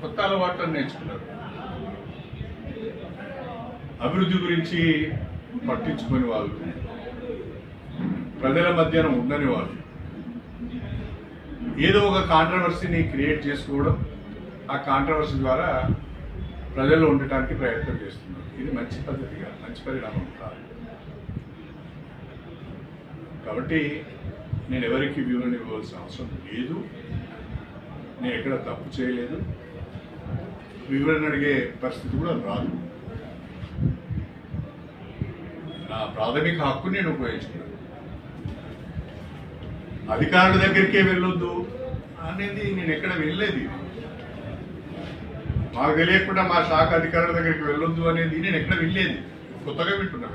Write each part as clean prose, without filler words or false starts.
కొత్త అలవాట్లను నేర్చుకున్నారు. అభివృద్ధి గురించి పట్టించుకుని వాళ్ళు, ప్రజల మధ్యన ఉండని వాళ్ళు ఏదో ఒక కాంట్రవర్సీని క్రియేట్ చేసుకోవడం, ఆ కాంట్రవర్సీ ద్వారా ప్రజల్లో ఉండటానికి ప్రయత్నం చేస్తున్నారు. ఇది మంచి పద్ధతిగా, మంచి పరిణామం కాదు. కాబట్టి నేను ఎవరికి వివరణ ఇవ్వాల్సిన అవసరం లేదు. నేను ఎక్కడ తప్పు చేయలేదు, వివరణ అడిగే పరిస్థితి కూడా రాదు. నా ప్రాథమిక హక్కు నేను ఉపయోగించుకున్నాను. అధికారుల దగ్గరికే వెళ్ళొద్దు అనేది నేను ఎక్కడ వెళ్ళలేదు. మాకు తెలియకుండా మా శాఖ అధికారుల దగ్గరికి వెళ్ళొద్దు అనేది నేను ఎక్కడ వెళ్ళేది. కొత్తగా వింటున్నా.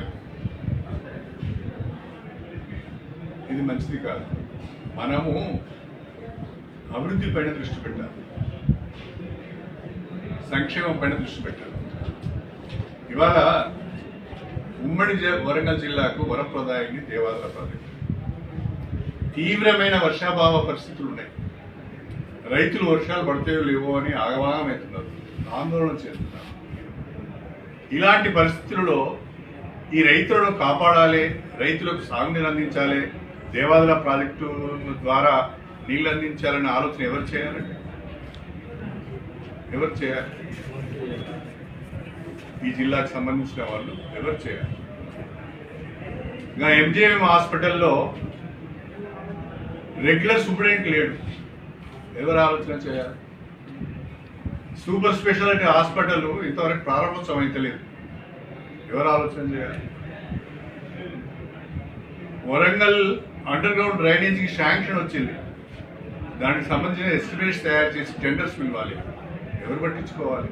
ఇది మంచిది కాదు. మనము అభివృద్ధి పైన దృష్టి పెట్టాలి, సంక్షేమం పైన దృష్టి పెట్టాలి. ఇవాళ ఉమ్మడి వరంగల్ జిల్లాకు వరప్రదాయిని దేవాలయ ప్రాజెక్టు. తీవ్రమైన వర్షాభావ పరిస్థితులు ఉన్నాయి. రైతులు వర్షాలు పడితే లేవో అని ఆగమాగమవుతున్నారు, ఆందోళన చేస్తున్నారు. ఇలాంటి పరిస్థితులలో ఈ రైతులను కాపాడాలి, రైతులకు సాగునీరు అందించాలి, దేవాలయ ప్రాజెక్టు ద్వారా నీళ్ళు అందించాలనే ఆలోచన ఎవరు చేయాలండి? ఎవరు చేయాలి? ఈ జిల్లాకు సంబంధించిన వాళ్ళు ఎవరు చేయాలి? ఇంకా ఎంజేఎం హాస్పిటల్లో రెగ్యులర్ సూపరింటెండెంట్ లేడు. ఎవరు ఆలోచన చేయాలి? సూపర్ స్పెషాలిటీ హాస్పిటల్ ఇంతవరకు ప్రారంభోత్సవం అయితే లేదు. ఎవరు ఆలోచన చేయాలి? వరంగల్ అండర్ గ్రౌండ్ డ్రైనేజీకి శాంక్షన్ వచ్చింది, దానికి సంబంధించిన ఎస్టిమేట్స్ తయారు చేసి టెండర్స్ పిలవాలి. ఎవరు పట్టించుకోవాలి?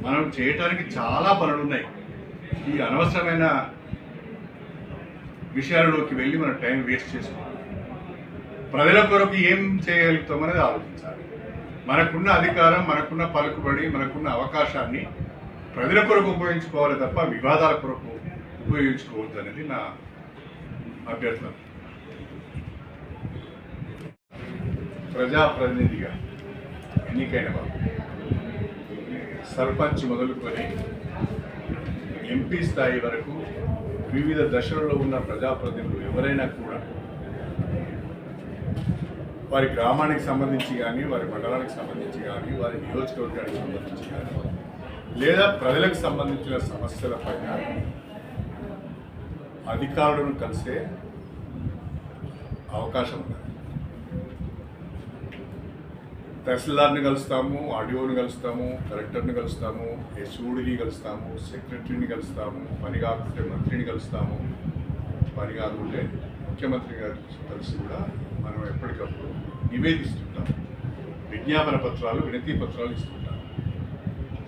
మనం చేయటానికి చాలా పనులు ఉన్నాయి. ఈ అనవసరమైన విషయాలలోకి వెళ్ళి మన టైం వేస్ట్ చేసుకోవాలి. ప్రజల కొరకు ఏం చేయగలుగుతాం అనేది ఆలోచించాలి. మనకున్న అధికారం, మనకున్న పలుకుబడి, మనకున్న అవకాశాన్ని ప్రజల కొరకు ఉపయోగించుకోవాలి తప్ప వివాదాల కొరకు ఉపయోగించుకోవద్దు అనేది నా అభ్యర్థన. ప్రజాప్రతినిధిగా ఎన్నికైన వారు సర్పంచ్ మొదలుకొని ఎంపీ స్థాయి వరకు వివిధ దశలలో ఉన్న ప్రజాప్రతినిధులు ఎవరైనా కూడా వారి గ్రామానికి సంబంధించి కానీ, వారి మండలానికి సంబంధించి కానీ, వారి నియోజకవర్గానికి సంబంధించి కానీ, లేదా ప్రజలకు సంబంధించిన సమస్యల పైన అధికారులను కలిసే అవకాశం ఉంది. తహసీల్దార్ని కలుస్తాము, ఆర్డీఓని కలుస్తాము, కలెక్టర్ని కలుస్తాము, ఎస్ఓడిని కలుస్తాము, సెక్రటరీని కలుస్తాము, పని కాకుంటే మంత్రిని కలుస్తాము, పని కాకుంటే ముఖ్యమంత్రి గారు కలిసి కూడా మనం ఎప్పటికప్పుడు నివేదిస్తుంటాం. విజ్ఞాపన పత్రాలు, వినతి పత్రాలు ఇస్తుంటాం.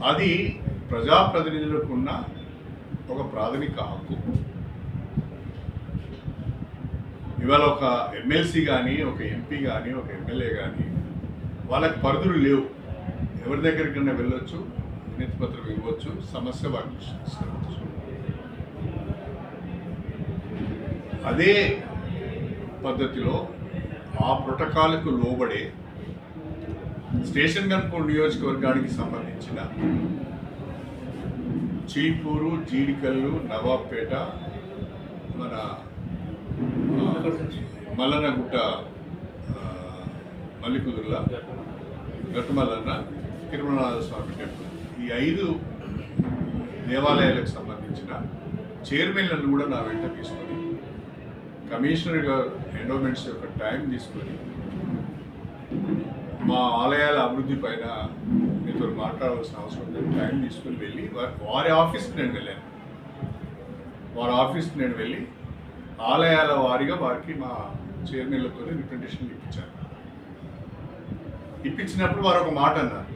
అది ప్రజాప్రతినిధులకు ఉన్న ఒక ప్రాథమిక హక్కు. ఇవాళ ఒక ఎమ్మెల్సీ కానీ, ఒక ఎంపీ కానీ, ఒక ఎమ్మెల్యే కానీ వాళ్ళకి పరిధులు లేవు. ఎవరి దగ్గరికైనా వెళ్ళొచ్చు, వినతి పత్రం ఇవ్వచ్చు, సమస్య వాటిని తీసుకురావచ్చు. అదే పద్ధతిలో ఆ ప్రోటోకాల్కు లోబడే స్టేషన్ గన్పూర్ నియోజకవర్గానికి సంబంధించిన చీపూరు, జీడికల్లు, నవాబ్పేట, మన మల్లనగుట్ట, మల్లికుదుర్ల, గట్టుమల్లన్న, తిరుమలనాథ స్వామి టెంపుల్, ఈ 5 దేవాలయాలకు సంబంధించిన చైర్మన్లను కూడా నా వెంట తీసుకొని కమిషనర్ గారు ఎండోమెంట్స్ యొక్క టైం తీసుకొని మా ఆలయాల అభివృద్ధి పైన మీతో మాట్లాడవలసిన అవసరం ఉంది. టైం తీసుకొని వెళ్ళి వారి ఆఫీస్కి నేను వెళ్ళాను. వారి ఆఫీస్కి నేను వెళ్ళి ఆలయాల వారీగా వారికి మా చైర్మన్లతో రిప్రజెంటేషన్ ఇప్పించాను. ఇప్పించినప్పుడు వారు ఒక మాట అన్నారు,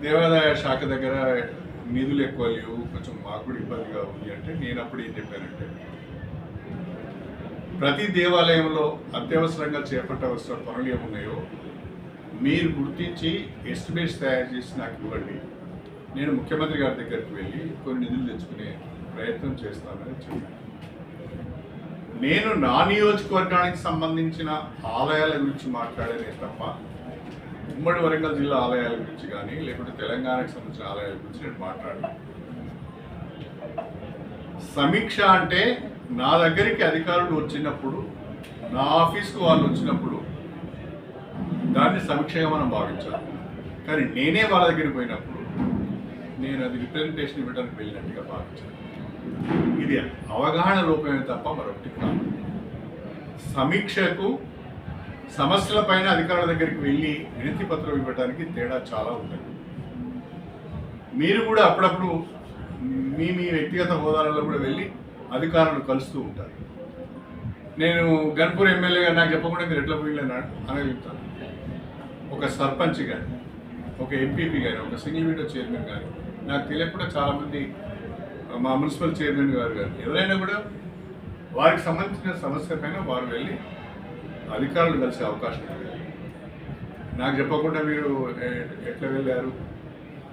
దేవాదాయ శాఖ దగ్గర నిధులు ఎక్కువ లేవు, కొంచెం మాకు కూడా ఇబ్బందిగా ఉంది అంటే, నేను అప్పుడు ఏం చెప్పానంటే, ప్రతి దేవాలయంలో అత్యవసరంగా చేపట్టవలసిన పనులు ఏమున్నాయో మీరు గుర్తించి ఎస్టిమేట్స్ తయారు చేసి నాకు ఇవ్వండి, నేను ముఖ్యమంత్రి గారి దగ్గరికి వెళ్ళి కొన్ని నిధులు తెచ్చుకునే ప్రయత్నం చేస్తానని చెప్పాను. నేను నా నియోజకవర్గానికి సంబంధించిన ఆలయాల గురించి మాట్లాడేదే తప్ప ఉమ్మడి వరంగల్ జిల్లా ఆలయాల గురించి కానీ లేకుంటే తెలంగాణకు సంబంధించిన ఆలయాల గురించి నేను మాట్లాడాను. సమీక్ష అంటే నా దగ్గరికి అధికారులు వచ్చినప్పుడు, నా ఆఫీస్కు వాళ్ళు వచ్చినప్పుడు దాన్ని సమీక్షగా మనం భావించాలి. కానీ నేనే వాళ్ళ దగ్గరికి పోయినప్పుడు నేను అది రిప్రజెంటేషన్ ఇవ్వడానికి వెళ్ళినట్టుగా భావించాను. ఇది అవగాహన లోపమే తప్ప మరొకటి కాదు. సమీక్షకు సమస్యల పైన అధికారుల దగ్గరికి వెళ్ళి వినతి పత్రం ఇవ్వడానికి తేడా చాలా ఉంటుంది. మీరు కూడా అప్పుడప్పుడు మీ వ్యక్తిగత హోదాలలో కూడా వెళ్ళి అధికారులు కలుస్తూ ఉంటారు. నేను గన్పూర్ ఎమ్మెల్యేగా నాకు చెప్పకుండా మీరు ఎట్లా పోయిలేనా అనగలుగుతాను. ఒక సర్పంచ్ కానీ, ఒక ఎంపీపీ కానీ, ఒక సింగిల్ విండో చైర్మన్ కానీ, నాకు తెలియకుండా చాలామంది మా మున్సిపల్ చైర్మన్ గారు కానీ ఎవరైనా కూడా వారికి సంబంధించిన సమస్య పైన వారు వెళ్ళి అధికారులు కలిసే అవకాశం ఉంది. నాకు చెప్పకుండా మీరు ఎట్లా వెళ్ళారు,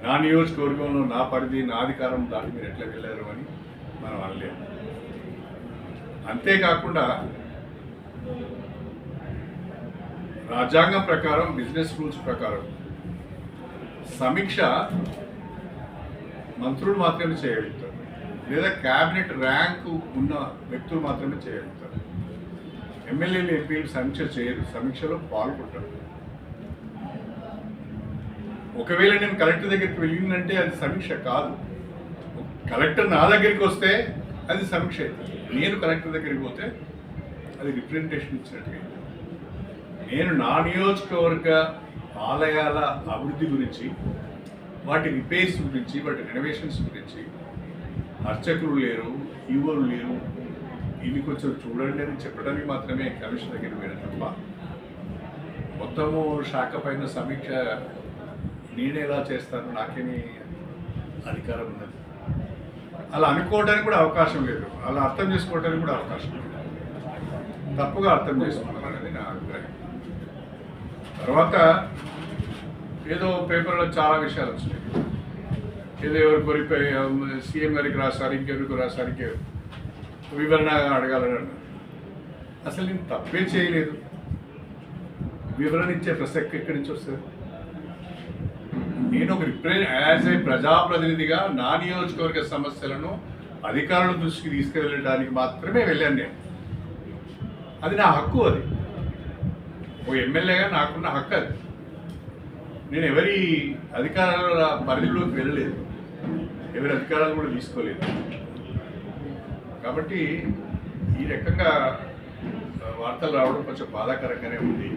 నా నియోజకవర్గంలో నా పరిధి నా అధికారం దాటి మీరు ఎట్లా వెళ్ళారు అని మనం అనలేము. అంతేకాకుండా రాజ్యాంగం ప్రకారం, బిజినెస్ రూల్స్ ప్రకారం సమీక్ష మంత్రులు మాత్రమే చేయగలుగుతారు, లేదా క్యాబినెట్ ర్యాంకు ఉన్న వ్యక్తులు మాత్రమే చేయగలుగుతారు. ఎమ్మెల్యేలు, ఎంపీలు సమీక్ష చేయరు, సమీక్షలో పాల్గొంటారు. ఒకవేళ నేను కలెక్టర్ దగ్గరికి వెళ్ళిందంటే అది సమీక్ష కాదు. కలెక్టర్ నా దగ్గరికి వస్తే అది సమీక్ష అవుతుంది. నేను కలెక్టర్ దగ్గరికి పోతే అది రిప్రజెంటేషన్ ఇచ్చినట్టుగా. నేను నా నియోజకవర్గ ఆలయాల అభివృద్ధి గురించి, వాటి రిపేర్స్ గురించి, వాటి రెనోవేషన్స్ గురించి అర్చకులు లేరు, ఈవోలు లేరు, ఇవి కొంచెం చూడండి అని చెప్పడానికి మాత్రమే కమిషన్ దగ్గరికి వెళ్ళాను తప్ప మొత్తము శాఖ పైన సమీక్ష నేనే ఎలా చేస్తాను, నాకేమీ అధికారం ఉన్నది అలా అనుకోవడానికి కూడా అవకాశం లేదు, అలా అర్థం చేసుకోవడానికి కూడా అవకాశం లేదు. తప్పుగా అర్థం చేసుకున్నాను అనేది నా అభిప్రాయం. తర్వాత ఏదో పేపర్లో చాలా విషయాలు వచ్చినాయి. ఏదో ఎవరు కోరిపోయి సీఎం గారికి రాశారు, ఇంకెవరికి రాశారు, ఇంకెవరు వివరణ అడగాలని అన్నారు. అసలు నేను తప్పే చేయలేదు, వివరణ ఇచ్చే ప్రసక్తి ఎక్కడి నుంచి వస్తుంది? నేను ఒక యాజ్ ఏ ప్రజాప్రతినిధిగా నా నియోజకవర్గ సమస్యలను అధికారుల దృష్టికి తీసుకెళ్ళడానికి మాత్రమే వెళ్ళాను నేను. అది నా హక్కు, అది ఓ ఎమ్మెల్యేగా నాకున్న హక్కు. అది నేను ఎవరి అధికారాల పరిధిలోకి వెళ్ళలేదు, ఎవరి అధికారాలు కూడా తీసుకోలేదు. కాబట్టి ఈ రకంగా వార్తలు రావడం కొంచెం బాధాకరంగానే ఉంది.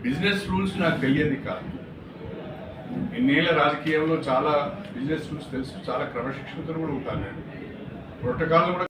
బిజినెస్ రూల్స్ నాకు తెలియదు కాదు. ఇన్నేళ్ల రాజకీయంలో చాలా బిజినెస్ రూల్స్ తెలుసు, చాలా క్రమశిక్షణతో కూడా ఉంటాను. నేను ప్రోటోకాల్ కూడా